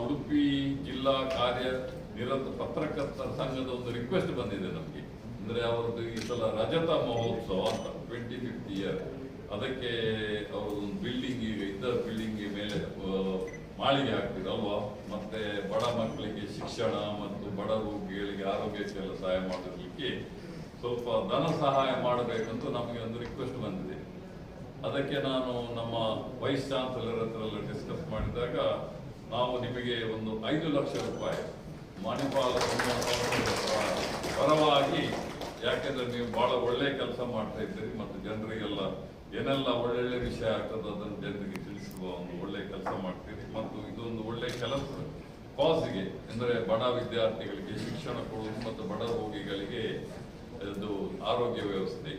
ಉಡುಪಿ ಜಿಲ್ಲಾ ಕಾರ್ಯನಿರತ ಪತ್ರಕರ್ತರ ಸಂಘದ ಒಂದು ರಿಕ್ವೆಸ್ಟ್ ಬಂದಿದೆ ನಮಗೆ. ಅಂದ್ರೆ ಅವರದ್ದು ಈ ಸಲ ರಜತ ಮಹೋತ್ಸವ ಅಂತ 25th ಇಯರ್, ಅದಕ್ಕೆ ಅವರದೊಂದು ಬಿಲ್ಡಿಂಗ್ ಈಗ ಇದ್ದ ಬಿಲ್ಡಿಂಗ್ ಮೇಲೆ ಮಾಳಿಗೆ ಹಾಕ್ತಿರಲ್ವಾ, ಮತ್ತೆ ಬಡ ಮಕ್ಕಳಿಗೆ ಶಿಕ್ಷಣ ಮತ್ತು ಬಡ ರೋಗಿಗಳಿಗೆ ಆರೋಗ್ಯಕ್ಕೆಲ್ಲ ಸಹಾಯ ಮಾಡೋದಕ್ಕೆ ಸ್ವಲ್ಪ ಧನ ಸಹಾಯ ಮಾಡಬೇಕಂತ ನಮಗೆ ಒಂದು ರಿಕ್ವೆಸ್ಟ್ ಬಂದಿದೆ. ಅದಕ್ಕೆ ನಾನು ನಮ್ಮ ವೈಸ್ ಚಾನ್ಸಲರ್ ಹತ್ರ ಎಲ್ಲ ಡಿಸ್ಕಸ್ ಮಾಡಿದಾಗ ನಾವು ನಿಮಗೆ ಒಂದು 5 ಲಕ್ಷ ರೂಪಾಯಿ ಮಣಿಪಾಲ ಪರವಾಗಿ, ಯಾಕೆಂದ್ರೆ ನೀವು ಬಹಳ ಒಳ್ಳೆ ಕೆಲಸ ಮಾಡ್ತಾ ಇದ್ದೀರಿ ಮತ್ತು ಜನರಿಗೆಲ್ಲ ಏನೆಲ್ಲ ಒಳ್ಳೊಳ್ಳೆ ವಿಷಯ ಆಗ್ತದೆ ಅದನ್ನು ಜನರಿಗೆ ತಿಳಿಸುವ ಒಂದು ಒಳ್ಳೆ ಕೆಲಸ ಮಾಡ್ತೀರಿ ಮತ್ತು ಇದೊಂದು ಒಳ್ಳೆ ಕೆಲಸ ಕಾಸಿಗೆ, ಅಂದರೆ ಬಡ ವಿದ್ಯಾರ್ಥಿಗಳಿಗೆ ಶಿಕ್ಷಣ ಕೊಡುವುದು ಮತ್ತು ಬಡ ರೋಗಿಗಳಿಗೆ ಇದು ಆರೋಗ್ಯ ವ್ಯವಸ್ಥೆ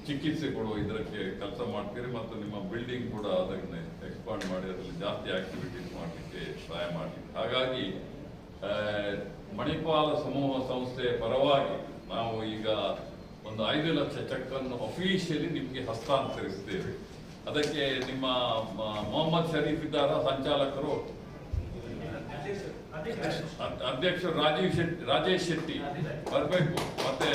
ಚಿಕಿತ್ಸೆ ಕೊಡುವ ಇದಕ್ಕೆ ಕೆಲಸ ಮಾಡ್ತೀರಿ ಮತ್ತು ನಿಮ್ಮ ಬಿಲ್ಡಿಂಗ್ ಕೂಡ ಅದನ್ನು ಎಕ್ಸ್ಪಾಂಡ್ ಮಾಡಿ ಅದರಲ್ಲಿ ಜಾಸ್ತಿ ಆಕ್ಟಿವಿಟೀಸ್ ಮಾಡಲಿಕ್ಕೆ ಸಹಾಯ ಮಾಡಲಿಕ್ಕೆ. ಹಾಗಾಗಿ ಮಣಿಪಾಲ ಸಮೂಹ ಸಂಸ್ಥೆಯ ಪರವಾಗಿ ನಾವು ಈಗ ಒಂದು 5 ಲಕ್ಷ ಚೆಕ್ ಅನ್ನು ಅಫಿಷಿಯಲಿ ನಿಮಗೆ ಹಸ್ತಾಂತರಿಸ್ತೇವೆ. ಅದಕ್ಕೆ ನಿಮ್ಮ ಮೊಹಮ್ಮದ್ ಶರೀಫ್ ಇದ್ದಾರ ಸಂಚಾಲಕರು, ಅಧ್ಯಕ್ಷರು ರಾಜೇಶ್ ಶೆಟ್ಟಿ ಬರಬೇಕು, ಮತ್ತೆ